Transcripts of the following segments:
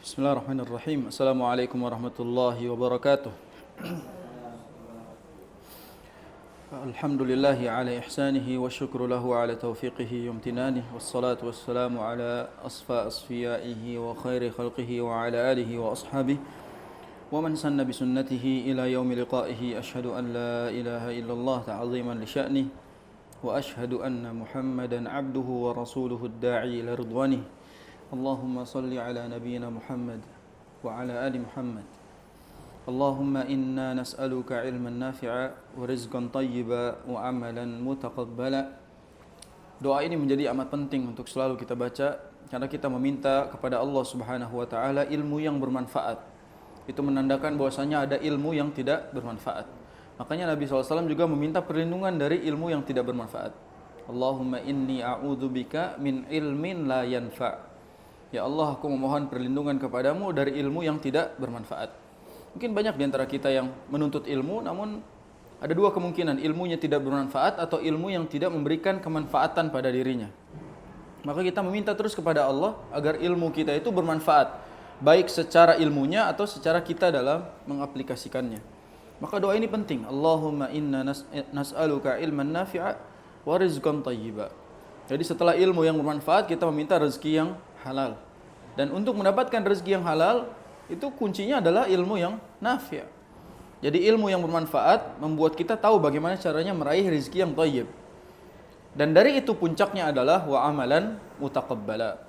Bismillahirrahmanirrahim. Assalamualaikum warahmatullahi wabarakatuh. Alhamdulillahi ala ihsanihi wa syukru lahu ala taufiqihi yumtinanihi wassalatu wassalamu ala asfiyaihi wa khairi khalqihi wa ala alihi wa ashabihi wa man sanna bi sunnatihi ila yaumi liqa'ihi. Ashhadu an la ilaha illallah ta'ziman li sya'nihi wa ashhadu anna Muhammadan abduhu wa rasuluhu ad-da'i ila ridwanihi. Allahumma salli ala nabiyyina Muhammad wa ala ali Muhammad. Allahumma inna nas'aluka ilman nafi'a wa rizqan tayyiba wa amalan mutaqabbala. Doa ini menjadi amat penting untuk selalu kita baca karena kita meminta kepada Allah Subhanahu wa taala ilmu yang bermanfaat. Itu menandakan bahwasanya ada ilmu yang tidak bermanfaat. Makanya Nabi SAW juga meminta perlindungan dari ilmu yang tidak bermanfaat. Allahumma inni a'udzubika min ilmin la yanfa'. Ya Allah, aku memohon perlindungan kepadamu dari ilmu yang tidak bermanfaat. Mungkin banyak di antara kita yang menuntut ilmu, namun ada dua kemungkinan, ilmunya tidak bermanfaat atau ilmu yang tidak memberikan kemanfaatan pada dirinya. Maka kita meminta terus kepada Allah agar ilmu kita itu bermanfaat, baik secara ilmunya atau secara kita dalam mengaplikasikannya. Maka doa ini penting. Allahumma inna nas'aluka ilman nafi'a wa rizqan tayyiba. Jadi setelah ilmu yang bermanfaat, kita meminta rezeki yang halal. Dan untuk mendapatkan rezeki yang halal, itu kuncinya adalah ilmu yang nafi'. Jadi ilmu yang bermanfaat membuat kita tahu bagaimana caranya meraih rezeki yang thayyib. Dan dari itu puncaknya adalah wa amalan mutaqabbala.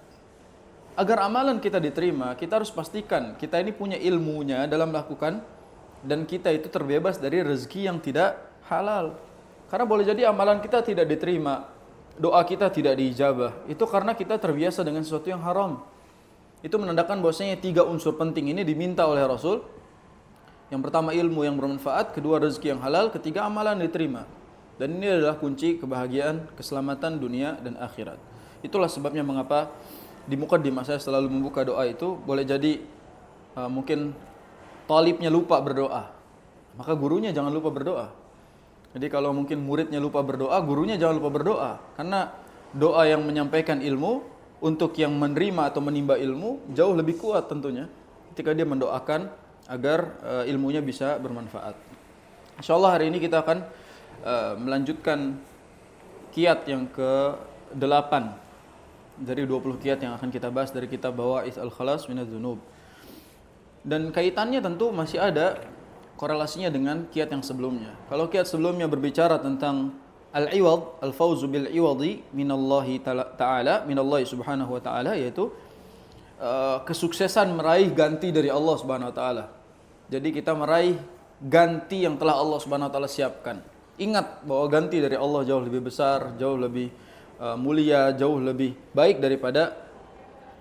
Agar amalan kita diterima, kita harus pastikan kita ini punya ilmunya dalam melakukan dan kita itu terbebas dari rezeki yang tidak halal. Karena boleh jadi amalan kita tidak diterima, doa kita tidak diijabah, itu karena kita terbiasa dengan sesuatu yang haram. Itu menandakan bahwasanya tiga unsur penting ini diminta oleh Rasul. Yang pertama ilmu yang bermanfaat, kedua rezeki yang halal, ketiga amalan diterima. Dan ini adalah kunci kebahagiaan, keselamatan dunia dan akhirat. Itulah sebabnya mengapa di muqaddimah saya selalu membuka doa itu. Boleh jadi mungkin talibnya lupa berdoa, maka gurunya jangan lupa berdoa. Jadi kalau mungkin muridnya lupa berdoa, gurunya jangan lupa berdoa. Karena doa yang menyampaikan ilmu untuk yang menerima atau menimba ilmu jauh lebih kuat tentunya ketika dia mendoakan agar ilmunya bisa bermanfaat. Insyaallah hari ini kita akan melanjutkan kiat yang ke-8 dari 20 kiat yang akan kita bahas dari kitab Bawa'its al-Khalas minadz dzunub. Dan kaitannya tentu masih ada korelasinya dengan kiat yang sebelumnya. Kalau kiat sebelumnya berbicara tentang al-iwad, al-fawzu bil iwadi minallahi ta'ala, minallahi subhanahu wa ta'ala, yaitu kesuksesan meraih ganti dari Allah subhanahu wa ta'ala. Jadi kita meraih ganti yang telah Allah subhanahu wa ta'ala siapkan. Ingat bahwa ganti dari Allah jauh lebih besar, jauh lebih mulia, jauh lebih baik daripada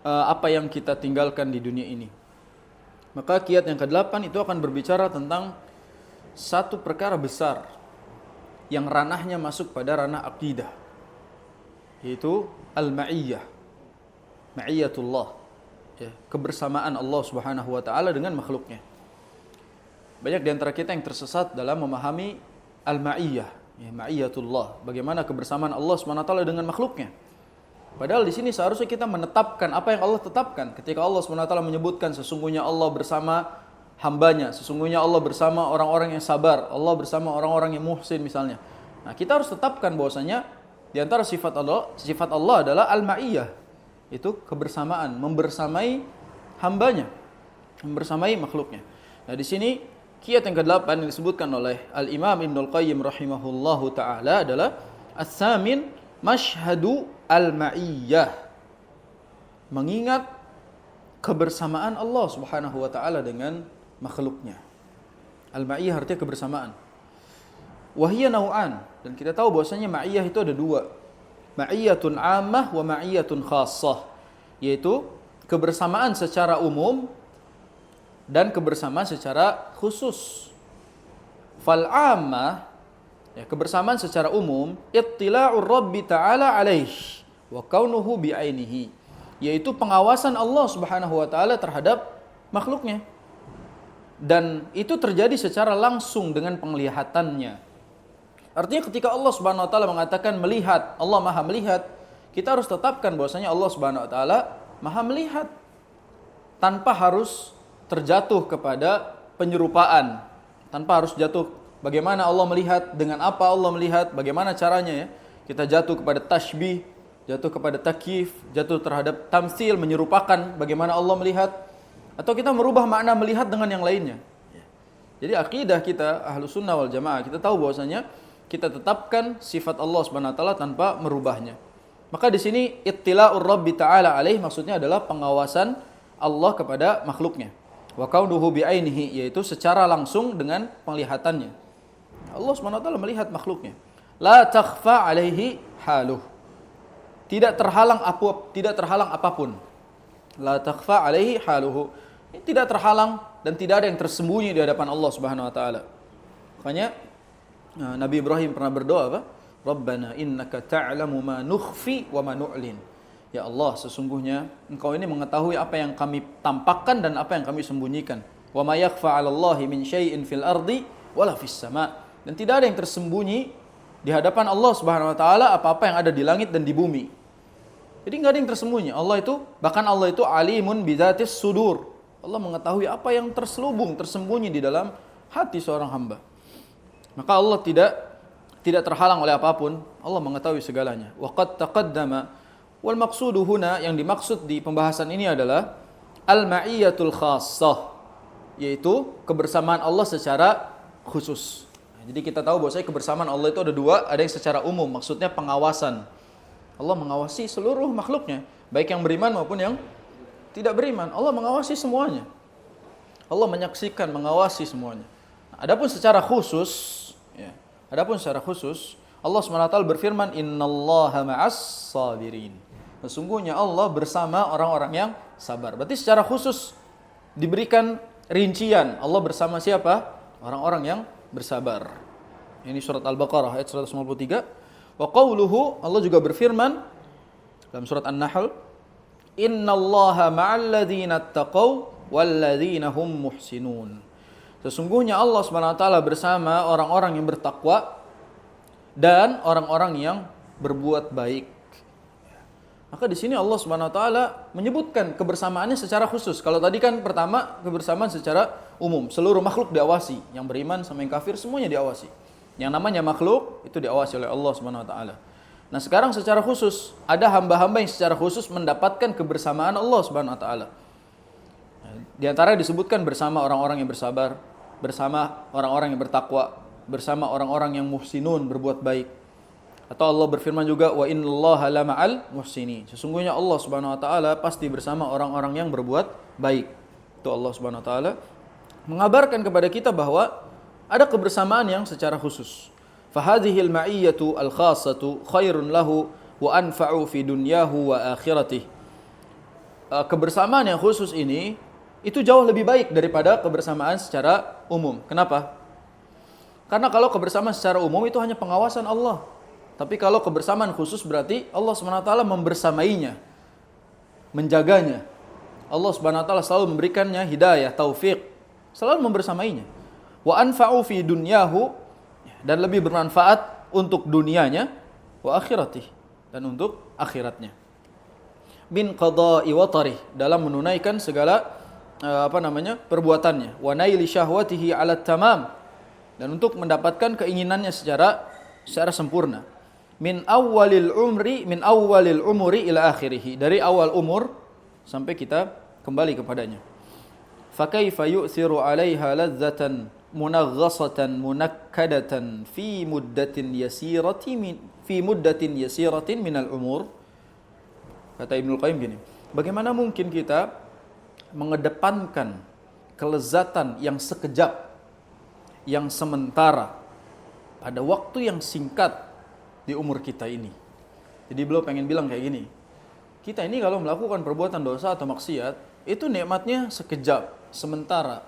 apa yang kita tinggalkan di dunia ini. Maka kiat yang ke-8 itu akan berbicara tentang satu perkara besar yang ranahnya masuk pada ranah akidah, yaitu al-ma'iyyah, ma'iyyatullah, ya, kebersamaan Allah Subhanahu wa taala dengan makhluknya. Banyak di antara kita yang tersesat dalam memahami al-ma'iyyah, ya, ma'iyyatullah, bagaimana kebersamaan Allah Subhanahu wa taala dengan makhluknya. Padahal di sini seharusnya kita menetapkan apa yang Allah tetapkan. Ketika Allah SWT menyebutkan sesungguhnya Allah bersama hambanya, sesungguhnya Allah bersama orang-orang yang sabar, Allah bersama orang-orang yang muhsin misalnya. Nah, kita harus tetapkan bahwasanya di antara sifat Allah adalah al-ma'iyyah. Itu kebersamaan, membersamai hambanya, membersamai makhluknya. Nah, di sini kiat yang ke-8 yang disebutkan oleh Al-Imam Ibnul Qayyim rahimahullahu taala adalah as-samin masyhadu al-ma'iyyah, mengingat kebersamaan Allah Subhanahu wa taala dengan makhluknya. Al-ma'iyyah artinya kebersamaan. Wa hiya nau'an, dan kita tahu bahwasanya ma'iyyah itu ada dua. Ma'iyyatun 'ammah wa ma'iyyatun khassah, yaitu kebersamaan secara umum dan kebersamaan secara khusus. Fal 'ammah, ya, kebersamaan secara umum, ittila'ur Rabbi ta'ala alaih wa kaunuhu bi'ainihi, yaitu pengawasan Allah Subhanahu wa taala terhadap makhluknya. Dan itu terjadi secara langsung dengan penglihatannya. Artinya ketika Allah Subhanahu wa taala mengatakan melihat, Allah Maha melihat, kita harus tetapkan bahwasanya Allah Subhanahu wa taala Maha melihat. tanpa harus terjatuh kepada penyerupaan, tanpa harus jatuh bagaimana Allah melihat, dengan apa Allah melihat, bagaimana caranya ya. Kita jatuh kepada tashbih, jatuh kepada takyif, jatuh terhadap tamtsil, menyerupakan bagaimana Allah melihat, atau kita merubah makna melihat dengan yang lainnya. Jadi akidah kita Ahlus Sunnah wal Jamaah, kita tahu bahwasanya kita tetapkan sifat Allah Subhanahu wa taala tanpa merubahnya. Maka di sini ittila'ur Rabbi ta'ala alaih maksudnya adalah pengawasan Allah kepada makhluknya. Wa kaunuhu bi'ainihi, yaitu secara langsung dengan penglihatannya. Allah Subhanahu wa taala melihat makhluknya. La takhfa alaihi haluh. Tidak terhalang apapun. La takhfa alaihi haluhu. Tidak terhalang dan tidak ada yang tersembunyi di hadapan Allah Subhanahu wa taala. Makanya Nabi Ibrahim pernah berdoa apa? Rabbana innaka ta'lamu ma nukhfi wa ma nu'lin. Ya Allah, sesungguhnya Engkau ini mengetahui apa yang kami tampakkan dan apa yang kami sembunyikan. Wa ma yakhfa 'alallahi min syai'in fil ardi wala fis sama'. Dan tidak ada yang tersembunyi di hadapan Allah Subhanahu wa taala apa-apa yang ada di langit dan di bumi. Jadi enggak ada yang tersembunyi. Allah itu alimun bidzatis sudur. Allah mengetahui apa yang terselubung, tersembunyi di dalam hati seorang hamba. Maka Allah tidak terhalang oleh apapun. Allah mengetahui segalanya. Wa qad taqaddama wal maqsudu huna, yang dimaksud di pembahasan ini adalah al-ma'iyyatul khassah, yaitu kebersamaan Allah secara khusus. Jadi kita tahu bahwa kebersamaan Allah itu ada dua, ada yang secara umum, maksudnya pengawasan. Allah mengawasi seluruh makhluknya, baik yang beriman maupun yang tidak beriman. Allah mengawasi semuanya. Allah menyaksikan, mengawasi semuanya. Adapun secara khusus, Allah SWT berfirman, Innallaha ma'as sabirin. Sesungguhnya Allah bersama orang-orang yang sabar. Berarti secara khusus diberikan rincian, Allah bersama siapa? Orang-orang yang bersabar. Ini surat Al-Baqarah ayat 153. Wa qawluhu, Allah juga berfirman dalam surat An-Nahl, Innallaha ma'al ladzina taqaw wal ladzina hum muhsinun. Sesungguhnya Allah SWT bersama orang-orang yang bertakwa dan orang-orang yang berbuat baik. Maka di sini Allah SWT menyebutkan kebersamaannya secara khusus. Kalau tadi kan pertama kebersamaan secara umum, seluruh makhluk diawasi, yang beriman sama yang kafir semuanya diawasi. Yang namanya makhluk itu diawasi oleh Allah SWT. Nah, sekarang secara khusus ada hamba-hamba yang secara khusus mendapatkan kebersamaan Allah SWT. Di antara disebutkan bersama orang-orang yang bersabar, bersama orang-orang yang bertakwa, bersama orang-orang yang muhsinun, berbuat baik. Atau Allah berfirman juga, wa innallaha lama'al muhsinin. Sesungguhnya Allah Subhanahu wa taala pasti bersama orang-orang yang berbuat baik. Itu Allah Subhanahu wa taala mengabarkan kepada kita bahwa ada kebersamaan yang secara khusus. Fahadhil ma'iyyatu al-khassatu khairun lahu wa anfa'u fi dunyahu wa akhiratihi. Kebersamaan yang khusus ini itu jauh lebih baik daripada kebersamaan secara umum. Kenapa? Karena kalau kebersamaan secara umum itu hanya pengawasan Allah. Tapi kalau kebersamaan khusus berarti Allah SWT membersamainya, menjaganya. Allah SWT selalu memberikannya hidayah, taufik, selalu membersamainya. Wa anfa'u fi dunyahu, dan lebih bermanfaat untuk dunianya, wa akhiratih, dan untuk akhiratnya. Bin qada'i watarih, dalam menunaikan segala perbuatannya. Wa naili syahwatihi 'ala tamam, dan untuk mendapatkan keinginannya secara sempurna. Min awwalil umri ila akhirih, dari awal umur sampai kita kembali kepadanya. Fa kaifa yu'thiru 'alaiha ladzatan munaghasatan munakkadatan fi muddatin yasiratin minal umur. Kata Ibnu Qayyim gini, bagaimana mungkin kita mengedepankan kelezatan yang sekejap, yang sementara pada waktu yang singkat di umur kita ini. Jadi beliau pengen bilang kayak gini, kita ini kalau melakukan perbuatan dosa atau maksiat, itu nikmatnya sekejap, sementara.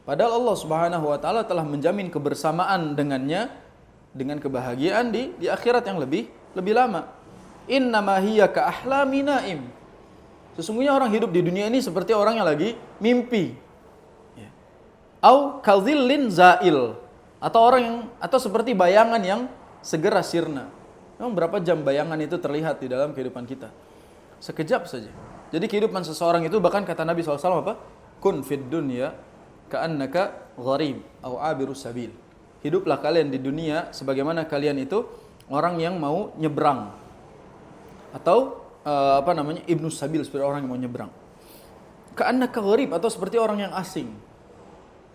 Padahal Allah Subhanahu wa taala telah menjamin kebersamaan dengannya dengan kebahagiaan di akhirat yang lebih lama. Innama hiya ka ahlami naim. Sesungguhnya orang hidup di dunia ini seperti orang yang lagi mimpi. Au kadzillin zail, atau seperti bayangan yang segera sirna. Memang berapa jam bayangan itu terlihat di dalam kehidupan kita? Sekejap saja. Jadi kehidupan seseorang itu bahkan kata Nabi SAW apa? Kun fid dunya ka'annaka gharib atau abirus sabil. Hiduplah kalian di dunia sebagaimana kalian itu orang yang mau nyebrang. Atau ibnu sabil, seperti orang yang mau nyebrang. Ka'annaka gharib atau seperti orang yang asing.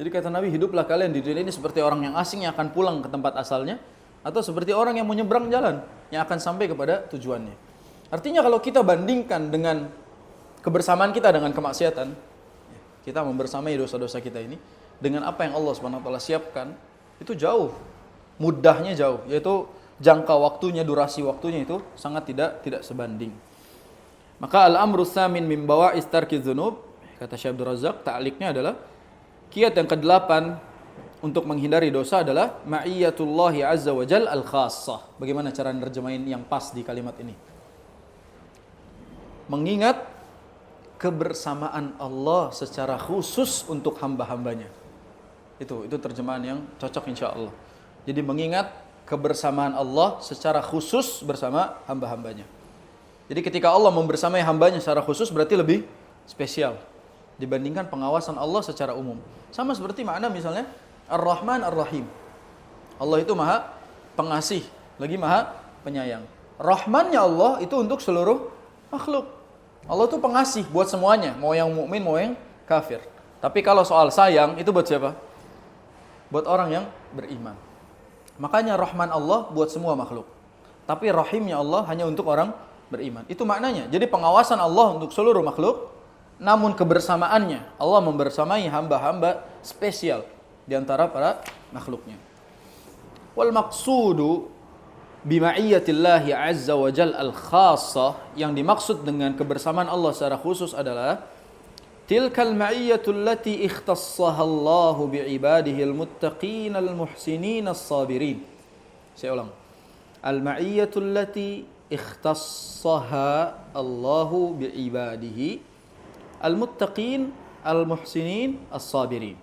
Jadi kata Nabi, hiduplah kalian di dunia ini seperti orang yang asing yang akan pulang ke tempat asalnya, atau seperti orang yang mau nyebrang jalan yang akan sampai kepada tujuannya. Artinya kalau kita bandingkan dengan kebersamaan kita dengan kemaksiatan, kita membersamai dosa-dosa kita ini dengan apa yang Allah SWT siapkan, itu jauh, mudahnya jauh, yaitu jangka waktunya, durasi waktunya itu sangat tidak sebanding. Maka al-amru tsamin min bawa'is tarkiz dzunub, kata Syekh Abdul Razak, ta'liqnya adalah kiat yang ke-8 untuk menghindari dosa adalah ma'iyatullahi azza wa jal al-khassah. Bagaimana cara nerjemahin yang pas di kalimat ini? Mengingat kebersamaan Allah secara khusus untuk hamba-hambanya. Itu terjemahan yang cocok insya Allah. Jadi mengingat kebersamaan Allah secara khusus bersama hamba-hambanya. Jadi ketika Allah membersamai hambanya secara khusus berarti lebih spesial dibandingkan pengawasan Allah secara umum. Sama seperti makna misalnya Ar-Rahman Ar-Rahim. Allah itu maha pengasih, lagi maha penyayang. Rahmannya Allah itu untuk seluruh makhluk. Allah itu pengasih buat semuanya, mau yang mukmin, mau yang kafir. Tapi kalau soal sayang, itu buat siapa? Buat orang yang beriman. Makanya Rahman Allah buat semua makhluk. Tapi Rahimnya Allah hanya untuk orang beriman. Itu maknanya. Jadi pengawasan Allah untuk seluruh makhluk, namun kebersamaannya Allah membersamai hamba-hamba spesial di antara para makhluknya. Wal maqsudu bima'iyyatillahi azza wa jal al-khassah, yang dimaksud dengan kebersamaan Allah secara khusus adalah tilkal ma'iyyatul lati ikhtassaha Allah bi'ibadihi al-muttaqin al-muhsinin as-sabirin. Saya ulang. Al-ma'iyyatul lati ikhtassaha Allah bi'ibadihi al-muttaqin al-muhsinin as-sabirin.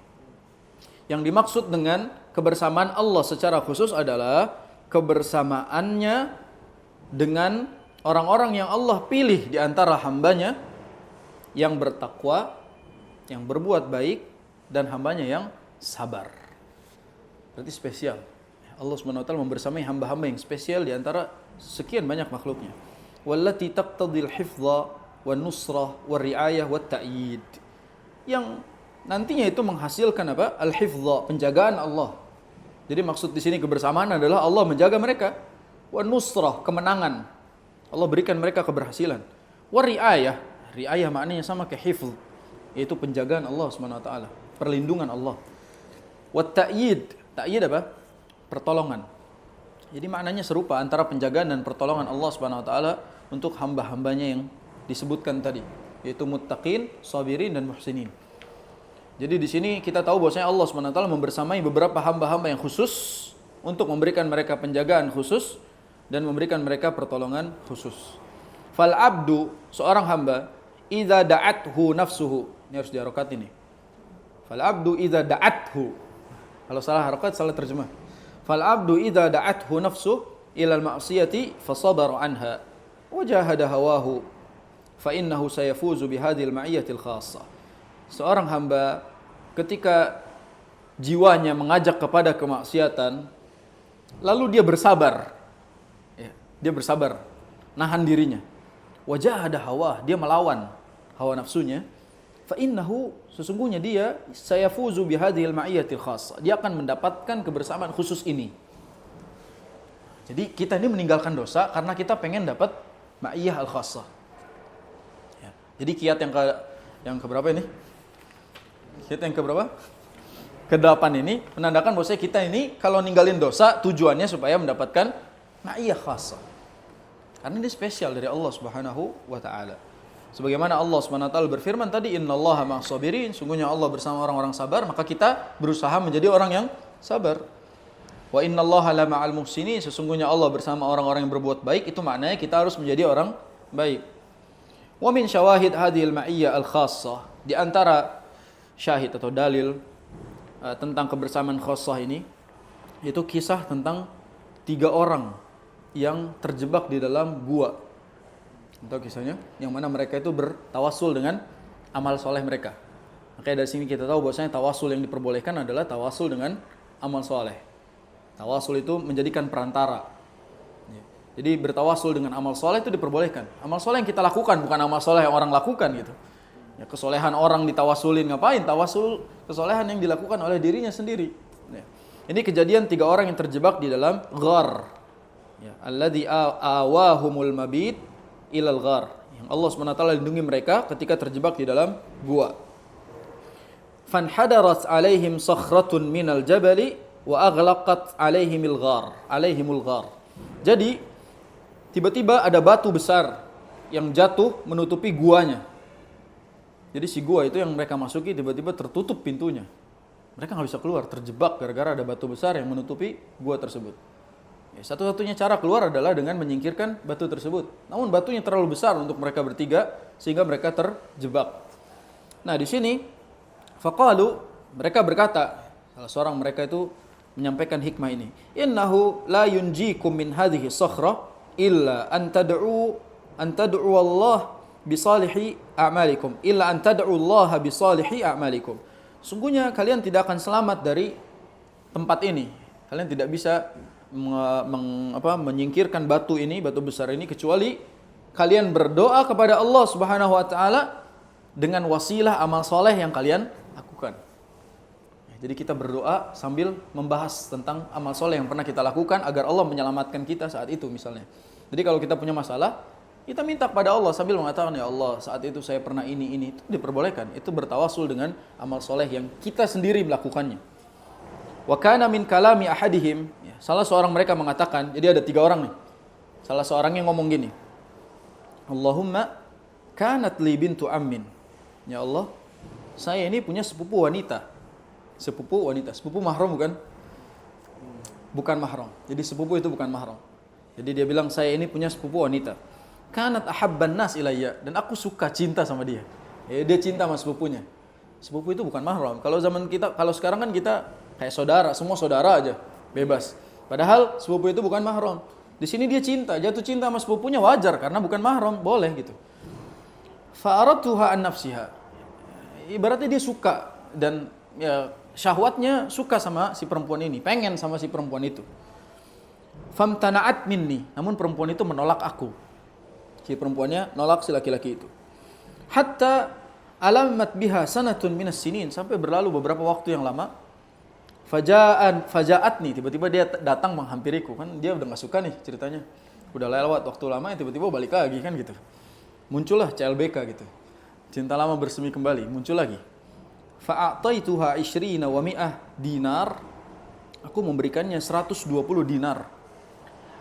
Yang dimaksud dengan kebersamaan Allah secara khusus adalah kebersamaannya dengan orang-orang yang Allah pilih di antara hambanya yang bertakwa, yang berbuat baik, dan hambanya yang sabar. Berarti spesial. Allah SWT membersamai hamba-hamba yang spesial di antara sekian banyak makhluknya. Wallati taqtadil hifdha wan nusrah war riayah wat ta'yid. Yang nantinya itu menghasilkan apa? Al-hifdha, penjagaan Allah. Jadi maksud di sini kebersamaan adalah Allah menjaga mereka. Wa nusrah, kemenangan. Allah berikan mereka keberhasilan. Wa riayah, riayah maknanya sama kayak hifz, yaitu penjagaan Allah SWT, perlindungan Allah. Wa ta'yid, ta'yid apa? Pertolongan. Jadi maknanya serupa antara penjagaan dan pertolongan Allah SWT untuk hamba-hambanya yang disebutkan tadi, yaitu muttaqin, sabirin, dan muhsinin. Jadi di sini kita tahu bahwasanya Allah SWT membersamai beberapa hamba-hamba yang khusus untuk memberikan mereka penjagaan khusus dan memberikan mereka pertolongan khusus. Fal abdu, seorang hamba, idza da'athu nafsuhu. Ini harus diharokat ini. Fal abdu idza da'athu. Kalau salah harokat salah terjemah. Fal abdu idza da'athu nafsuhu ila al-ma'siyati fasabara anha wa jahada hawahu fa innahu sayafuzu bihadhihi al-ma'iyyati al-khassah. Seorang hamba ketika jiwanya mengajak kepada kemaksiatan, lalu dia bersabar, dia bersabar, nahan dirinya. Wajah ada hawa, dia melawan hawa nafsunya. Fa innahu, sesungguhnya dia sayafuzu bihadhil ma'iyatil khassah. Dia akan mendapatkan kebersamaan khusus ini. Jadi kita ini meninggalkan dosa karena kita pengen dapat ma'iyah al khassah. Jadi kiat yang keberapa ini? Kiat yang keberapa? Ke-8 ini menandakan bahwa kita ini kalau ninggalin dosa tujuannya supaya mendapatkan ma'iyah khassah. Karena ini spesial dari Allah Subhanahu wa taala. Sebagaimana Allah Subhanahu wa taala berfirman tadi, innallaha ma'as sabirin, sungguhnya Allah bersama orang-orang sabar, maka kita berusaha menjadi orang yang sabar. Wa innallaha la ma'al muhsinin, sesungguhnya Allah bersama orang-orang yang berbuat baik, itu maknanya kita harus menjadi orang baik. Wa min syawahid hadhil ma'iyyah al-khassah, di antara syahid atau dalil tentang kebersamaan khassah ini, itu kisah tentang 3 orang yang terjebak di dalam gua. Tahu kisahnya? Yang mana mereka itu bertawasul dengan amal soleh mereka. Makanya dari sini kita tahu bahwasanya tawasul yang diperbolehkan adalah tawasul dengan amal soleh. Tawasul itu menjadikan perantara. Jadi bertawasul dengan amal soleh itu diperbolehkan. Amal soleh yang kita lakukan, bukan amal soleh yang orang lakukan gitu. Ya, kesolehan orang ditawasulin, ngapain? Tawasul kesolehan yang dilakukan oleh dirinya sendiri. Ya. Ini kejadian 3 orang yang terjebak di dalam ghar. Ya, alladzi awahumul mabit ilal ghar. Yang Allah SWT lindungi mereka ketika terjebak di dalam gua. Fanhadarat alaihim sakhratun minal jabali wa aghlaqat alaihimul ghar. Jadi tiba-tiba ada batu besar yang jatuh menutupi guanya. Jadi si gua itu yang mereka masuki tiba-tiba tertutup pintunya. Mereka nggak bisa keluar, terjebak gara-gara ada batu besar yang menutupi gua tersebut. Ya, satu-satunya cara keluar adalah dengan menyingkirkan batu tersebut. Namun batunya terlalu besar untuk mereka bertiga sehingga mereka terjebak. Nah di sini faqalu, mereka berkata, salah seorang mereka itu menyampaikan hikmah ini. Innahu la yunjikum min hadhihi sakhra illa an tad'u Allah bisalihi a'malikum illa an tad'u Allah bisalihi a'malikum. Sungguhnya kalian tidak akan selamat dari tempat ini. Kalian tidak bisa menyingkirkan batu besar ini kecuali kalian berdoa kepada Allah Subhanahu wa taala dengan wasilah amal soleh yang kalian lakukan. Jadi kita berdoa sambil membahas tentang amal soleh yang pernah kita lakukan agar Allah menyelamatkan kita saat itu misalnya. Jadi kalau kita punya masalah, kita minta kepada Allah sambil mengatakan, ya Allah saat itu saya pernah ini, itu diperbolehkan. Itu bertawasul dengan amal soleh yang kita sendiri melakukannya. Wa kana min kalami ahadihim, salah seorang mereka mengatakan, jadi ada 3 orang nih. Salah seorang yang ngomong gini, Allahumma kanat li bintu ammin. Ya Allah, saya ini punya sepupu wanita. Sepupu mahram bukan? Bukan mahram. Jadi sepupu itu bukan mahram. Jadi dia bilang saya ini punya sepupu wanita. Kanat ahabban nas ilayya, dan aku suka cinta sama dia. Ya, dia cinta sama sepupunya. Sepupu itu bukan mahram. Kalau zaman kita, kalau sekarang kan kita kayak saudara, semua saudara aja, bebas. Padahal sepupu itu bukan mahram. Di sini dia jatuh cinta sama sepupunya wajar karena bukan mahram, boleh gitu. Fa'aratuha an nafsiha. Ibaratnya dia suka dan ya syahwatnya suka sama si perempuan ini, pengen sama si perempuan itu. Famtana'at minni, namun perempuan itu menolak aku. Si perempuannya nolak si laki-laki itu. Hatta alamat biha sanatun minas sinin, sampai berlalu beberapa waktu yang lama. Fajaatni, tiba-tiba dia datang menghampiriku, kan dia udah nggak suka nih ceritanya. Udah lewat waktu lama, tiba-tiba balik lagi kan gitu. Muncullah CLBK gitu. Cinta lama bersemi kembali, muncul lagi. Fa'ataituha 20 wa mi'ah dinar. Aku memberikannya 120 dinar.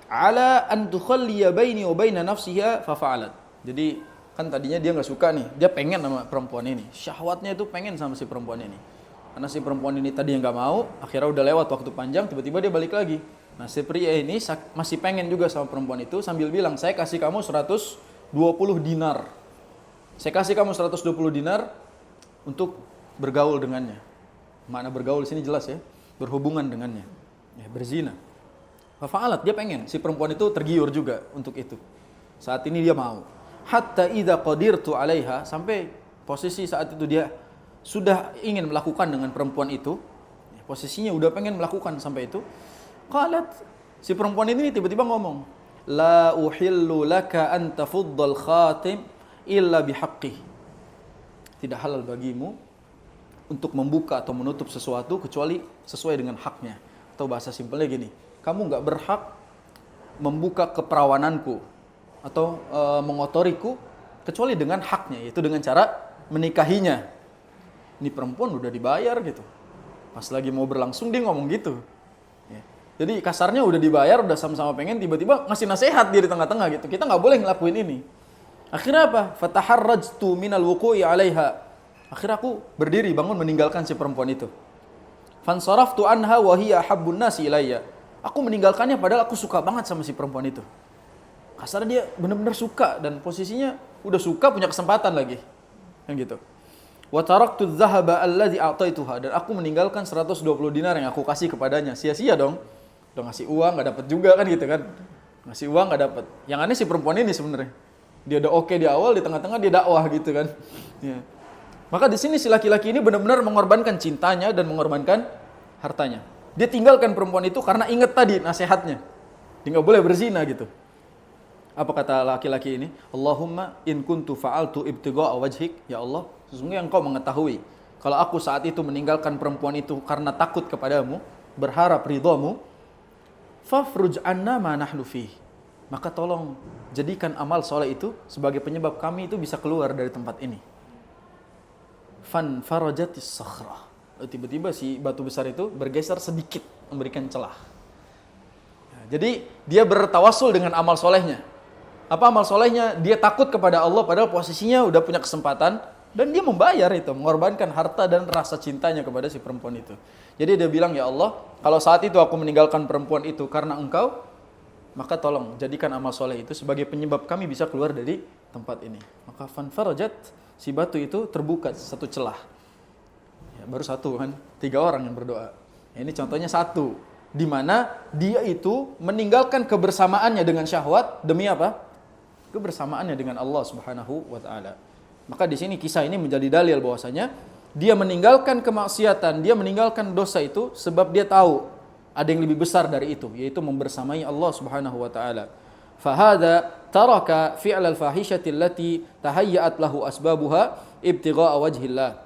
Ala an tukhalliya baini wa baina nafsiha fa fa'alat. Jadi kan tadinya dia enggak suka nih, dia pengen sama perempuan ini. Syahwatnya itu pengen sama si perempuan ini. Karena si perempuan ini tadi yang enggak mau, akhirnya udah lewat waktu panjang, tiba-tiba dia balik lagi. Nah, si pria ini masih pengen juga sama perempuan itu sambil bilang, "Saya kasih kamu 120 dinar. Saya kasih kamu 120 dinar untuk bergaul dengannya." Makna bergaul di sini jelas ya, berhubungan dengannya. Ya, berzina. Fa'alat, dia pengen. Si perempuan itu tergiur juga untuk itu. Saat ini dia mau. Hatta idza qadirtu 'alaiha, sampai posisi saat itu dia sudah ingin melakukan dengan perempuan itu. Posisinya udah pengen melakukan sampai itu. Qalat, si perempuan ini tiba-tiba ngomong, "La uhillu laka an tafuddal khatim illa bihaqqih." Tidak halal bagimu untuk membuka atau menutup sesuatu kecuali sesuai dengan haknya. Atau bahasa simpelnya gini, kamu nggak berhak membuka keperawananku atau mengotoriku kecuali dengan haknya, yaitu dengan cara menikahinya. Ini perempuan udah dibayar gitu. Pas lagi mau berlangsung dia ngomong gitu. Ya. Jadi kasarnya udah dibayar, udah sama-sama pengen, tiba-tiba ngasih nasihat dia di tengah-tengah gitu. Kita nggak boleh ngelakuin ini. Akhirnya apa? Fataharrajtu minal wuqu'i 'alaiha. Akhirnya aku berdiri, bangun meninggalkan si perempuan itu. Fansaraftu anha wa hiya habbun nasi ilayya. Aku meninggalkannya padahal aku suka banget sama si perempuan itu. Kasarnya dia benar-benar suka dan posisinya udah suka, punya kesempatan lagi. Kan gitu. Wa taraktu adh-dhahaba alladhi a'taituha, dan aku meninggalkan 120 dinar yang aku kasih kepadanya. Sia-sia dong. Udah ngasih uang enggak dapat juga kan gitu kan. Ngasih uang enggak dapat. Yang aneh si perempuan ini sebenarnya. Dia udah oke di awal, di tengah-tengah dia dakwah gitu kan. Ya. Maka di sini si laki-laki ini benar-benar mengorbankan cintanya dan mengorbankan hartanya. Dia tinggalkan perempuan itu karena ingat tadi nasihatnya. Dia nggak boleh berzina gitu. Apa kata laki-laki ini? Allahumma in kuntu fa'altu ibtigha'a wajhik. Ya Allah, sesungguhnya engkau mengetahui kalau aku saat itu meninggalkan perempuan itu karena takut kepadamu, berharap ridhamu, fafruj anna ma nahnu fih. Maka tolong jadikan amal soleh itu sebagai penyebab kami itu bisa keluar dari tempat ini. Fan farajatis sakhra. Tiba-tiba si batu besar itu bergeser sedikit, memberikan celah. Jadi dia bertawassul dengan amal solehnya. Apa amal solehnya? Dia takut kepada Allah padahal posisinya udah punya kesempatan dan dia membayar itu, mengorbankan harta dan rasa cintanya kepada si perempuan itu. Jadi dia bilang, ya Allah, kalau saat itu aku meninggalkan perempuan itu karena engkau, maka tolong jadikan amal soleh itu sebagai penyebab kami bisa keluar dari tempat ini. Maka fanfarajat, si batu itu terbuka satu celah. Ya, baru satu kan, 3 orang yang berdoa. Ya, ini contohnya satu, di mana dia itu meninggalkan kebersamaannya dengan syahwat demi apa? Kebersamaannya dengan Allah Subhanahu wa taala. Maka di sini kisah ini menjadi dalil bahwasanya dia meninggalkan kemaksiatan, dia meninggalkan dosa itu sebab dia tahu ada yang lebih besar dari itu, yaitu membersamai Allah Subhanahu wa taala. Fahada taraka fi'l al-fahishati allati tahayyat lahu asbabuha ibtigha'a wajhillah.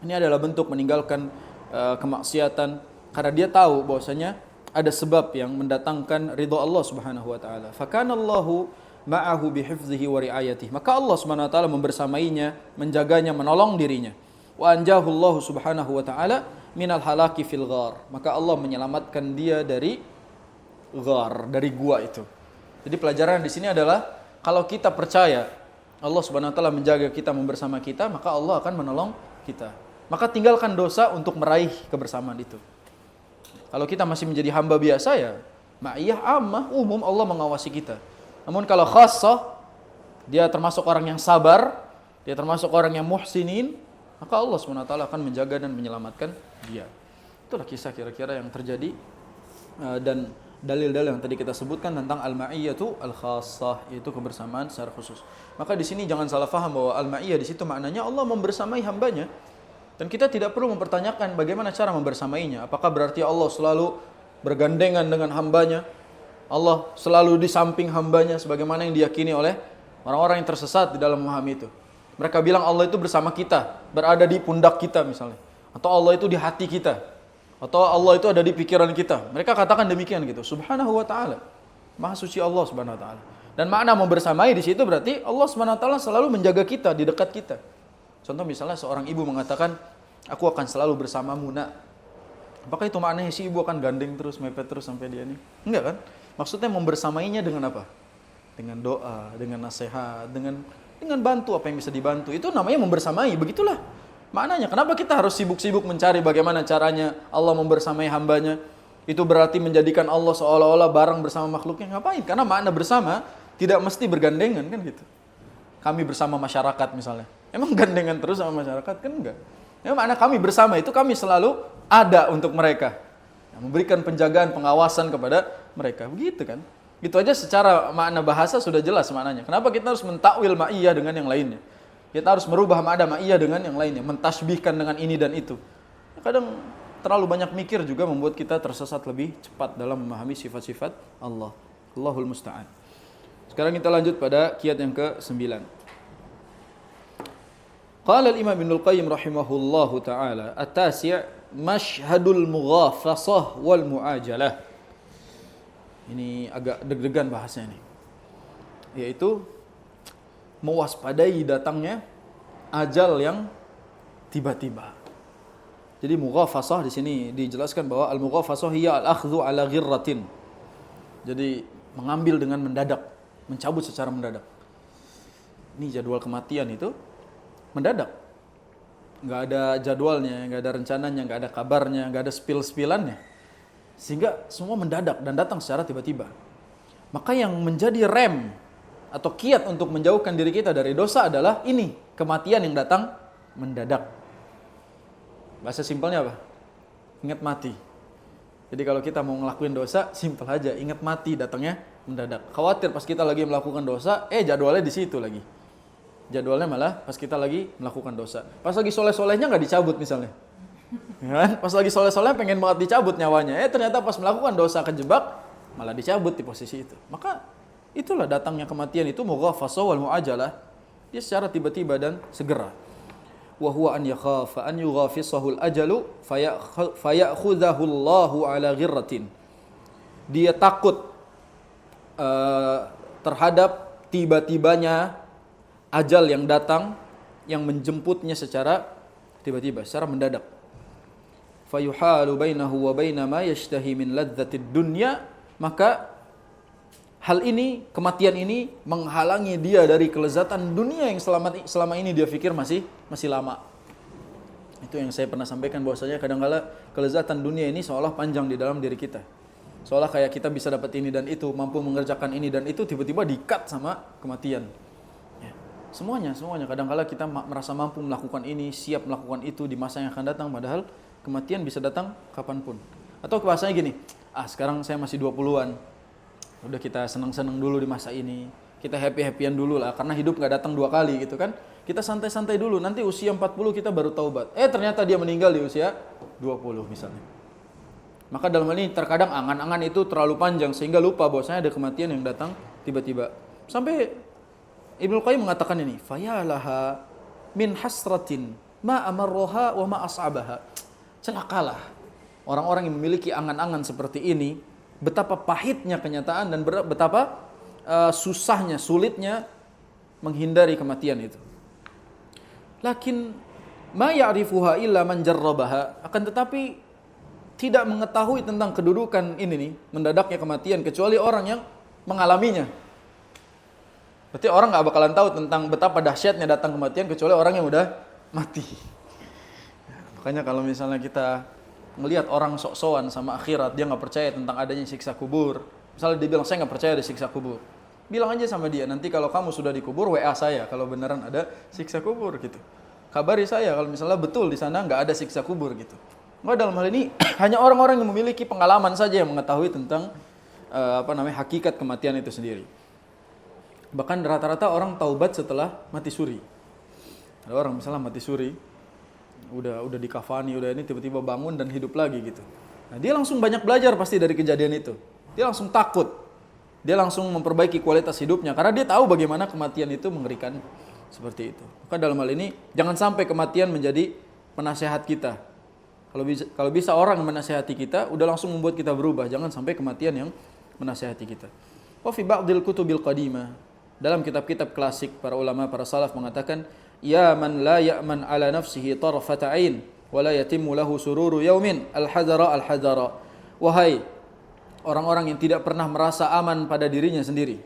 Ini adalah bentuk meninggalkan kemaksiatan karena dia tahu bahwasanya ada sebab yang mendatangkan ridha Allah Subhanahu wa taala. Fakana Allahu ma'ahu bihifzihi wa riayatihi. Maka Allah Subhanahu wa taala membersamainya, menjaganya, menolong dirinya. Wa anjahu Allah Subhanahu wa taala minal halaki fil ghar. Maka Allah menyelamatkan dia dari ghar, dari gua itu. Jadi pelajaran di sini adalah kalau kita percaya Allah Subhanahu wa taala menjaga kita, membersama kita, maka Allah akan menolong kita. Maka tinggalkan dosa untuk meraih kebersamaan itu. Kalau kita masih menjadi hamba biasa ya, ma'iyah ammah, umum Allah mengawasi kita. Namun kalau khassah, dia termasuk orang yang sabar, dia termasuk orang yang muhsinin, maka Allah SWT akan menjaga dan menyelamatkan dia. Itulah kisah kira-kira yang terjadi dan dalil-dalil yang tadi kita sebutkan tentang al-ma'iyyatu al-khassah, yaitu kebersamaan secara khusus. Maka di sini jangan salah faham bahwa al-ma'iyyah di situ maknanya Allah membersamai hambanya. Dan kita tidak perlu mempertanyakan bagaimana cara membersamainya. Apakah berarti Allah selalu bergandengan dengan hambanya? Allah selalu di samping hambanya sebagaimana yang diyakini oleh orang-orang yang tersesat di dalam memahami itu. Mereka bilang Allah itu bersama kita, berada di pundak kita misalnya. Atau Allah itu di hati kita. Atau Allah itu ada di pikiran kita. Mereka katakan demikian gitu. Subhanahu wa ta'ala. Maha suci Allah subhanahu wa ta'ala. Dan makna membersamai di situ berarti Allah subhanahu wa ta'ala selalu menjaga kita, di dekat kita. Contoh misalnya seorang ibu mengatakan, aku akan selalu bersamamu nak. Apakah itu maknanya si ibu akan gandeng terus, mepet terus sampai dia ini? Enggak kan? Maksudnya membersamainya dengan apa? Dengan doa, dengan nasihat, dengan bantu apa yang bisa dibantu. Itu namanya membersamai, begitulah maknanya. Kenapa kita harus sibuk-sibuk mencari bagaimana caranya Allah membersamai hambanya? Itu berarti menjadikan Allah seolah-olah bareng bersama makhluknya. Ngapain? Karena makna bersama tidak mesti bergandengan kan gitu. Kami bersama masyarakat misalnya. Emang gandengan terus sama masyarakat? Kan enggak. Ya, makna kami bersama itu kami selalu ada untuk mereka. Memberikan penjagaan, pengawasan kepada mereka. Begitu kan? Gitu aja secara makna bahasa sudah jelas maknanya. Kenapa kita harus mentakwil ma'iyah dengan yang lainnya? Kita harus merubah makna ma'iyah dengan yang lainnya. Mentasbihkan dengan ini dan itu. Kadang terlalu banyak mikir juga membuat kita tersesat lebih cepat dalam memahami sifat-sifat Allah. Allahul musta'an. Sekarang kita lanjut pada kiat yang ke-9. Qala al-Imam Ibnul Qayyim rahimahullahu ta'ala, at-tasi' mashhadul mughafasah wal mu'ajalah. Ini agak deg-degan bahasanya nih. Yaitu mewaspadai datangnya ajal yang tiba-tiba. Jadi mughafasah di sini dijelaskan bahwa al-mughafasah hiya al-akhdhu ala ghirratin. Jadi mengambil dengan mendadak, mencabut secara mendadak. Ini jadwal kematian itu mendadak. Nggak ada jadwalnya, nggak ada rencananya, nggak ada kabarnya, nggak ada spill-spillannya. Sehingga semua mendadak dan datang secara tiba-tiba. Maka yang menjadi rem atau kiat untuk menjauhkan diri kita dari dosa adalah ini, kematian yang datang mendadak. Bahasa simpelnya apa? Ingat mati. Jadi kalau kita mau ngelakuin dosa, simpel aja, ingat mati datangnya mendadak. Khawatir pas kita lagi melakukan dosa, jadwalnya di situ lagi. Jadwalnya malah pas kita lagi melakukan dosa. Pas lagi soleh-solehnya nggak dicabut misalnya. Ya, pas lagi soleh-soleh pengen banget dicabut nyawanya. Ternyata pas melakukan dosa kejebak, malah dicabut di posisi itu. Maka itulah datangnya kematian itu mughafasah wal mu'ajalah. Dia secara tiba-tiba dan segera. Wa huwa an yakhafa an yughafisahu al-ajalu fayakhudhahu Allahu ala ghirratin. Dia takut terhadap tiba-tibanya ajal yang datang yang menjemputnya secara tiba-tiba, secara mendadak. Fayuhalu bainahu wa baina ma yashtahi min ladzatid dunya, maka hal ini, kematian ini menghalangi dia dari kelezatan dunia yang selama ini dia pikir masih lama. Itu yang saya pernah sampaikan bahwasanya kadang-kala kelezatan dunia ini seolah panjang di dalam diri kita. Seolah kayak kita bisa dapat ini dan itu, mampu mengerjakan ini dan itu, tiba-tiba di-cut sama kematian. Ya. Semuanya kadang-kala kita merasa mampu melakukan ini, siap melakukan itu di masa yang akan datang, padahal kematian bisa datang kapanpun. Atau bahasanya gini, sekarang saya masih 20-an. Udah kita senang-senang dulu di masa ini. Kita happy-happyan dulu lah, karena hidup gak datang 2 kali gitu kan. Kita santai-santai dulu, nanti usia 40 kita baru taubat. Ternyata dia meninggal di usia 20 misalnya. Maka dalam hal ini terkadang angan-angan itu terlalu panjang sehingga lupa bahwasanya ada kematian yang datang tiba-tiba. Sampai Ibnu Qayyim mengatakan ini, fayalaha min hasratin ma amarroha wa ma as'abaha. Celakalah orang-orang yang memiliki angan-angan seperti ini, betapa pahitnya kenyataan dan betapa susahnya, sulitnya menghindari kematian itu. Lakin ma ya'rifuha illa man jarrabaha, akan tetapi tidak mengetahui tentang kedudukan ini nih, mendadaknya kematian, kecuali orang yang mengalaminya. Berarti orang gak bakalan tahu tentang betapa dahsyatnya datang kematian kecuali orang yang udah mati. Makanya kalau misalnya kita melihat orang sok-sokan sama akhirat, dia gak percaya tentang adanya siksa kubur. Misalnya dia bilang, saya gak percaya ada siksa kubur. Bilang aja sama dia, nanti kalau kamu sudah dikubur, WA saya kalau beneran ada siksa kubur gitu. Kabari saya kalau misalnya betul di sana gak ada siksa kubur gitu. Maka dalam hal ini hanya orang-orang yang memiliki pengalaman saja yang mengetahui tentang hakikat kematian itu sendiri. Bahkan rata-rata orang taubat setelah mati suri. Ada orang misalnya mati suri, udah dikafani, udah ini tiba-tiba bangun dan hidup lagi gitu. Nah, dia langsung banyak belajar pasti dari kejadian itu. Dia langsung takut. Dia langsung memperbaiki kualitas hidupnya karena dia tahu bagaimana kematian itu mengerikan seperti itu. Maka dalam hal ini jangan sampai kematian menjadi penasehat kita. Kalau bisa orang menasihati kita, udah langsung membuat kita berubah. Jangan sampai kematian yang menasihati kita. Wa fi ba'dil kutubil qadimah, dalam kitab-kitab klasik para ulama, para salaf mengatakan, ya man la ya'man ala nafsihi tarfata ain wa la yatimmu lahu sururu yaumin al-hadara al-hadara. Wahai orang-orang yang tidak pernah merasa aman pada dirinya sendiri.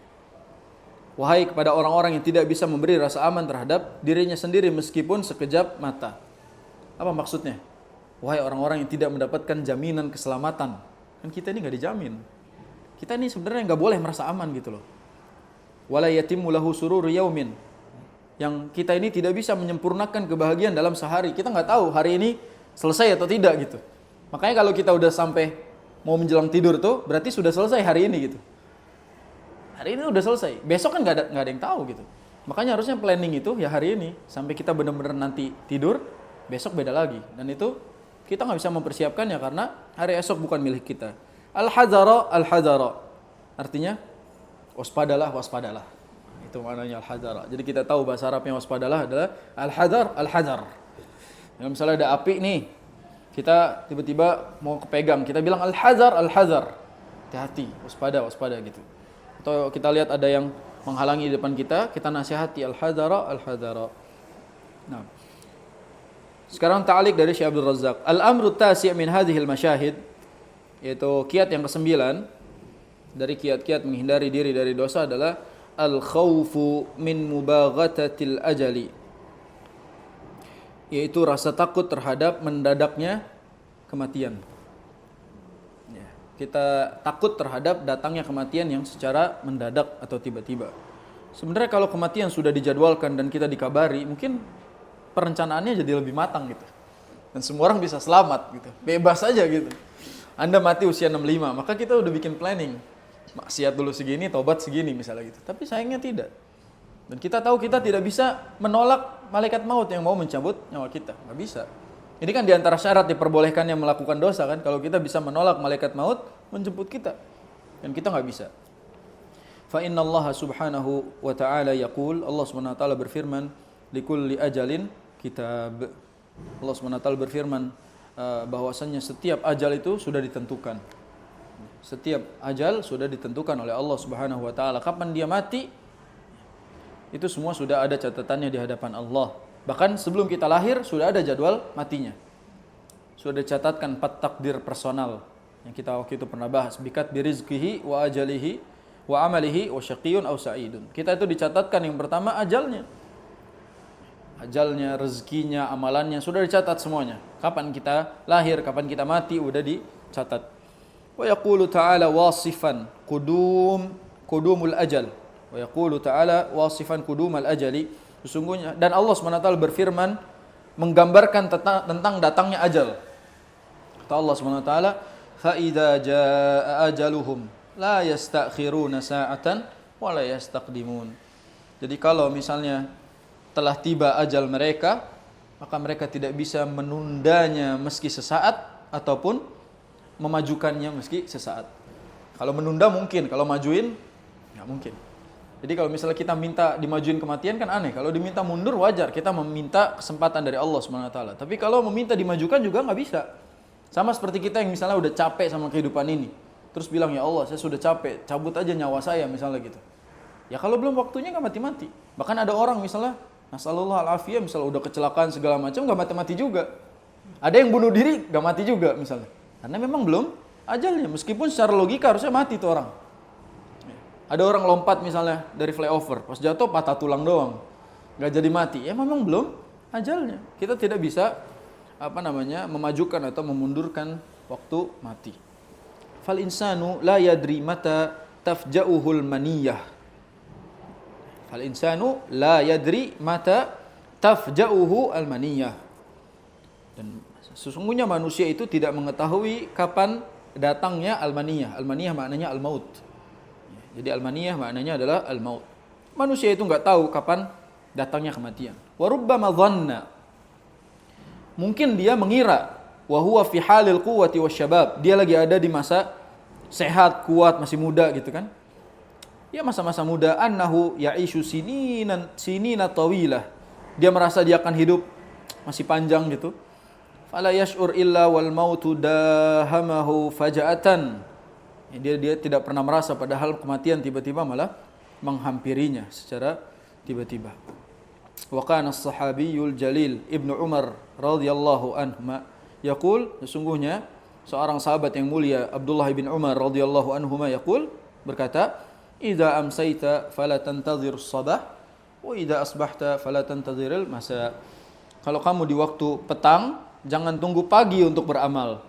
Wahai kepada orang-orang yang tidak bisa memberi rasa aman terhadap dirinya sendiri meskipun sekejap mata. Apa maksudnya? Wahai orang-orang yang tidak mendapatkan jaminan keselamatan. Kan kita ini gak dijamin. Kita ini sebenarnya gak boleh merasa aman gitu loh. Wala yatimmu lahu sururu yaumin. Yang kita ini tidak bisa menyempurnakan kebahagiaan dalam sehari. Kita gak tahu hari ini selesai atau tidak gitu. Makanya kalau kita udah sampai mau menjelang tidur tuh, berarti sudah selesai hari ini gitu. Hari ini udah selesai. Besok kan gak ada yang tahu gitu. Makanya harusnya planning itu ya hari ini. Sampai kita benar-benar nanti tidur, besok beda lagi. Dan itu kita nggak bisa mempersiapkannya karena hari esok bukan milik kita. Al-hadara, al-hadara. Artinya, waspadalah. Itu maknanya al-hadara. Jadi kita tahu bahasa Arabnya waspadalah adalah al-hadar, al-hadar. Kalau misalnya ada api nih, kita tiba-tiba mau kepegang, kita bilang al-hadar, al-hadar. Hati-hati, waspada gitu. Atau kita lihat ada yang menghalangi di depan kita nasihati al-hadara, al-hadara. Nah. Sekarang ta'liq dari Syekh Abdul Razzaq. Al-amru tasi' min hadhil masyahid, yaitu kiat yang ke-9 dari kiat-kiat menghindari diri dari dosa adalah al-khawfu min mubaghatatil ajali, yaitu rasa takut terhadap mendadaknya kematian. Ya, kita takut terhadap datangnya kematian yang secara mendadak atau tiba-tiba. Sebenarnya kalau kematian sudah dijadwalkan dan kita dikabari, mungkin perencanaannya jadi lebih matang gitu. Dan semua orang bisa selamat gitu. Bebas aja gitu. Anda mati usia 65, maka kita udah bikin planning. Maksiat dulu segini, tobat segini misalnya gitu. Tapi sayangnya tidak. Dan kita tahu kita tidak bisa menolak malaikat maut yang mau mencabut nyawa kita. Nggak bisa. Ini kan diantara syarat diperbolehkannya melakukan dosa kan. Kalau kita bisa menolak malaikat maut menjemput kita. Dan kita nggak bisa. Fa inna Allah subhanahu wa ta'ala yaqul, Allah subhanahu wa ta'ala berfirman, likulli ajalin kitab. Allah subhanahu wa ta'ala berfirman bahwasannya setiap ajal itu sudah ditentukan. Setiap ajal sudah ditentukan oleh Allah subhanahu wa ta'ala. Kapan dia mati, itu semua sudah ada catatannya di hadapan Allah. Bahkan sebelum kita lahir sudah ada jadwal matinya. Sudah dicatatkan 4 takdir personal yang kita waktu itu pernah bahas. Bikat birizkihi wa ajalihi wa amalihi wa syaqiyun aw sa'idun. Kita itu dicatatkan yang pertama ajalnya. Ajalnya, rezekinya, amalannya sudah dicatat semuanya. Kapan kita lahir, kapan kita mati udah dicatat. Wa yaqulu ta'ala wasifan qudumul ajal. Wa yaqulu ta'ala wasifan qudumal ajali. Sesungguhnya dan Allah SWT berfirman menggambarkan tentang datangnya ajal. Kata Allah SWT, fa idza jaa ajaluhum la yastakhiruna sa'atan wa la yastaqdimun. Jadi kalau misalnya telah tiba ajal mereka, maka mereka tidak bisa menundanya meski sesaat ataupun memajukannya meski sesaat. Kalau menunda mungkin, kalau majuin nggak mungkin. Jadi kalau misalnya kita minta dimajuin kematian kan aneh. Kalau diminta mundur wajar, kita meminta kesempatan dari Allah SWT. Tapi kalau meminta dimajukan juga nggak bisa. Sama seperti kita yang misalnya udah capek sama kehidupan ini, terus bilang ya Allah saya sudah capek, cabut aja nyawa saya misalnya gitu. Ya kalau belum waktunya nggak mati-mati. Bahkan ada orang misalnya nasallallahu alafiyah misalnya udah kecelakaan segala macam nggak mati-mati juga. Ada yang bunuh diri nggak mati juga misalnya. Karena memang belum ajalnya. Meskipun secara logika harusnya mati tuh orang. Ada orang lompat misalnya dari flyover, pas jatuh patah tulang doang, nggak jadi mati. Ya memang belum ajalnya. Kita tidak bisa memajukan atau memundurkan waktu mati. Fal insanu la yadri mata tafja'uhul maniyah. Fal insanu la yadri mata tafja'uhu al maniyah. Dan sesungguhnya manusia itu tidak mengetahui kapan datangnya al-maniyah. Al-maniyah maknanya al-maut. Jadi al-maniyah maknanya adalah al-maut. Manusia itu enggak tahu kapan datangnya kematian. Wa rubbama dhanna. Mungkin dia mengira wa huwa fi halil quwwati wasyabab. Dia lagi ada di masa sehat, kuat, masih muda gitu kan. Ya masa-masa muda annahu ya'ishu sinina tawilah. Dia merasa dia akan hidup masih panjang gitu. Fala yash'ur illa wal mautu dahamahu faja'atan. Dia tidak pernah merasa padahal kematian tiba-tiba malah menghampirinya secara tiba-tiba. Wa kana as-sahabiyul jalil Ibnu Umar radhiyallahu anhu yaqul, sesungguhnya seorang sahabat yang mulia Abdullah bin Umar radhiyallahu anhu yaqul berkata, "Idza amsayta fala tantadhir as-sabah wa idza asbahta fala tantadhir al-masa." Kalau kamu di waktu petang jangan tunggu pagi untuk beramal.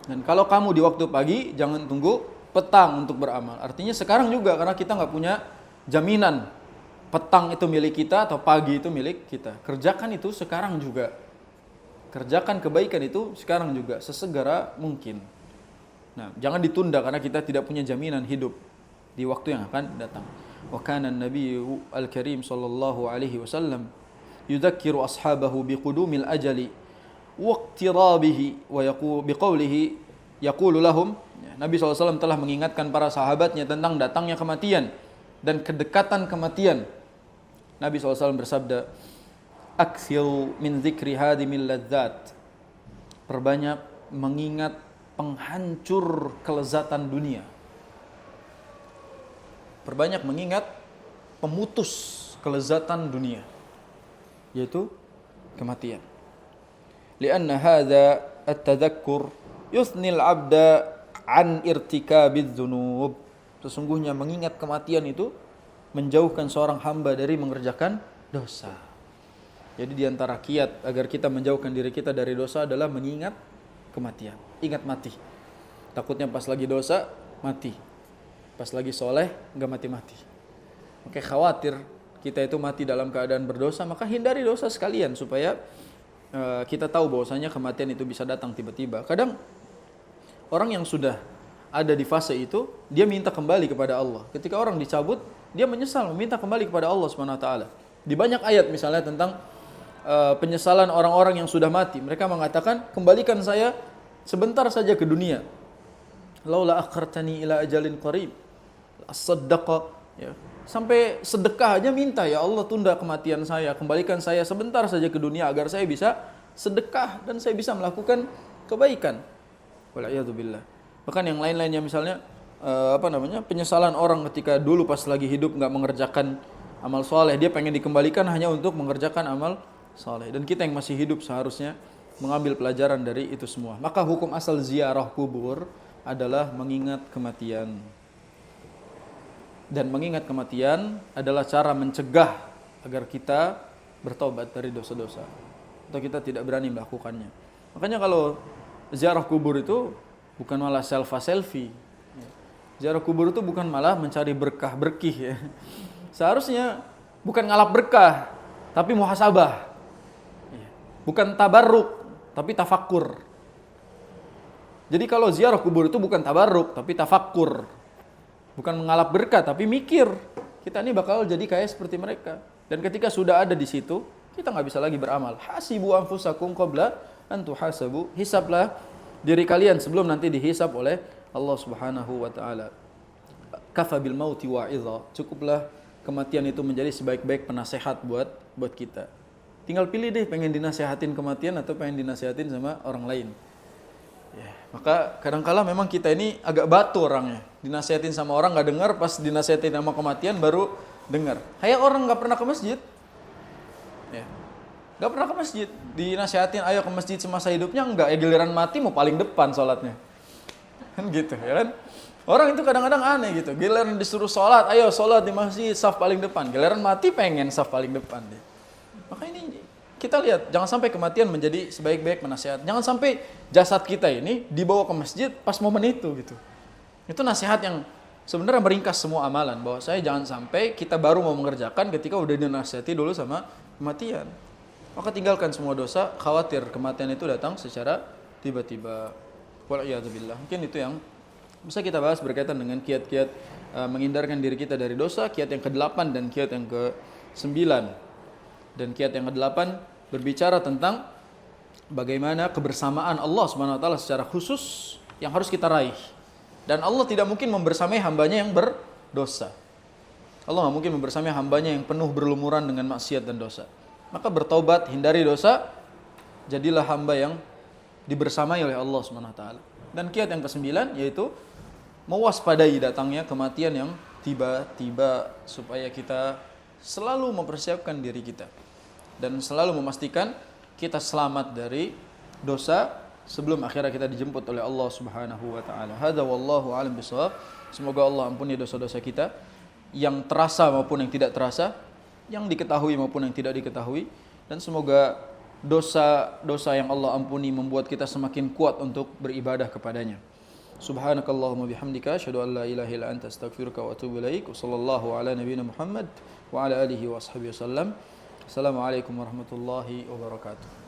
Dan kalau kamu di waktu pagi, jangan tunggu petang untuk beramal. Artinya sekarang juga, karena kita nggak punya jaminan petang itu milik kita atau pagi itu milik kita. Kerjakan itu sekarang juga. Kerjakan kebaikan itu sekarang juga, sesegera mungkin. Nah, jangan ditunda karena kita tidak punya jaminan hidup di waktu yang akan datang. Wa kana an-nabiy al-karim sallallahu alaihi wasallam yudhakkiru ashabahu biqudumil ajali waqtirabihi wa biqaulihi yaqulu lahum. Nabi SAW telah mengingatkan para sahabatnya tentang datangnya kematian dan kedekatan kematian. Nabi SAW bersabda, "Aktsiru min dzikri hadimil ladzat." Perbanyak mengingat penghancur kelezatan dunia. Perbanyak mengingat pemutus kelezatan dunia, yaitu kematian. Lianna hadza at-tadhakkur yuthnil 'abda an irtikabiz dzunub. Sesungguhnya mengingat kematian itu menjauhkan seorang hamba dari mengerjakan dosa. Jadi di antara kiat agar kita menjauhkan diri kita dari dosa adalah mengingat kematian. Ingat mati. Takutnya pas lagi dosa mati. Pas lagi soleh enggak mati-mati. Oke, khawatir kita itu mati dalam keadaan berdosa, maka hindari dosa sekalian supaya kita tahu bahwasanya kematian itu bisa datang tiba-tiba. Kadang orang yang sudah ada di fase itu, dia minta kembali kepada Allah. Ketika orang dicabut, dia menyesal, meminta kembali kepada Allah Subhanahu wa taala. Di banyak ayat misalnya tentang penyesalan orang-orang yang sudah mati. Mereka mengatakan, kembalikan saya sebentar saja ke dunia. Laula akhartani ila ajalin qarib as-saddaqa, ya. Sampai sedekah aja minta, ya Allah tunda kematian saya, kembalikan saya sebentar saja ke dunia agar saya bisa sedekah dan saya bisa melakukan kebaikan. Wal'iyadzubillah. Bahkan yang lain-lainnya misalnya penyesalan orang ketika dulu pas lagi hidup nggak mengerjakan amal soleh, dia pengen dikembalikan hanya untuk mengerjakan amal soleh. Dan kita yang masih hidup seharusnya mengambil pelajaran dari itu semua. Maka hukum asal ziarah kubur adalah mengingat kematian. Dan mengingat kematian adalah cara mencegah agar kita bertobat dari dosa-dosa, atau kita tidak berani melakukannya. Makanya kalau ziarah kubur itu bukan malah selfie. Ziarah kubur itu bukan malah mencari berkah berkih, ya. Seharusnya bukan ngalap berkah, tapi muhasabah. Bukan tabarruk, tapi tafakkur. Jadi kalau ziarah kubur itu bukan tabarruk, tapi tafakkur. Bukan mengalap berkah, tapi mikir. Kita ini bakal jadi kayak seperti mereka. Dan ketika sudah ada di situ, kita nggak bisa lagi beramal. Hasibu anfusakum qabla an tuhasabu. Hisablah diri kalian sebelum nanti dihisab oleh Allah Subhanahu wa taala. Kafa bil mauti wa'idha. Cukuplah kematian itu menjadi sebaik-baik penasehat buat kita. Tinggal pilih deh, pengen dinasehatin kematian atau pengen dinasehatin sama orang lain. Ya, maka kadang-kala memang kita ini agak batu orangnya. Dinasihatin sama orang nggak dengar, pas dinasihatin sama kematian baru dengar. Kayak orang nggak pernah ke masjid. Ya. Nggak pernah ke masjid. Dinasihatin ayo ke masjid semasa hidupnya, enggak. Ya giliran mati mau paling depan sholatnya. Kan gitu, ya kan? Orang itu kadang-kadang aneh gitu. Giliran disuruh sholat, ayo sholat di masjid, saf paling depan. Giliran mati pengen saf paling depan deh. Maka ini kita lihat, jangan sampai kematian menjadi sebaik-baik penasihat. Jangan sampai jasad kita ini dibawa ke masjid pas momen itu gitu. Itu nasihat yang sebenarnya meringkas semua amalan. Bahwa saya jangan sampai kita baru mau mengerjakan ketika udah dinasihati dulu sama kematian. Maka tinggalkan semua dosa, khawatir kematian itu datang secara tiba-tiba. Wal'iyadzubillah. Mungkin itu yang bisa kita bahas berkaitan dengan kiat-kiat menghindarkan diri kita dari dosa. Kiat yang ke-8 dan kiat yang ke-9. Dan kiat yang ke-8 berbicara tentang bagaimana kebersamaan Allah Subhanahu wa taala secara khusus yang harus kita raih. Dan Allah tidak mungkin membersamai hambanya yang berdosa. Allah tidak mungkin membersamai hambanya yang penuh berlumuran dengan maksiat dan dosa. Maka bertaubat, hindari dosa, jadilah hamba yang dibersamai oleh Allah Subhanahu wa taala. Dan kiat yang ke-9 yaitu mewaspadai datangnya kematian yang tiba-tiba, supaya kita selalu mempersiapkan diri kita dan selalu memastikan kita selamat dari dosa sebelum akhirnya kita dijemput oleh Allah Subhanahu wa taala. Hadza wallahu a'lam bishawab. Semoga Allah ampuni dosa-dosa kita yang terasa maupun yang tidak terasa, yang diketahui maupun yang tidak diketahui, dan semoga dosa-dosa yang Allah ampuni membuat kita semakin kuat untuk beribadah kepadanya. Subhanakallahumma bihamdika asyhadu an la ilaha illa anta astaghfiruka wa atubu ilaik. Wassallallahu ala nabiyyina Muhammad wa ala alihi wa ashabihi wasallam. Assalamualaikum warahmatullahi wabarakatuh.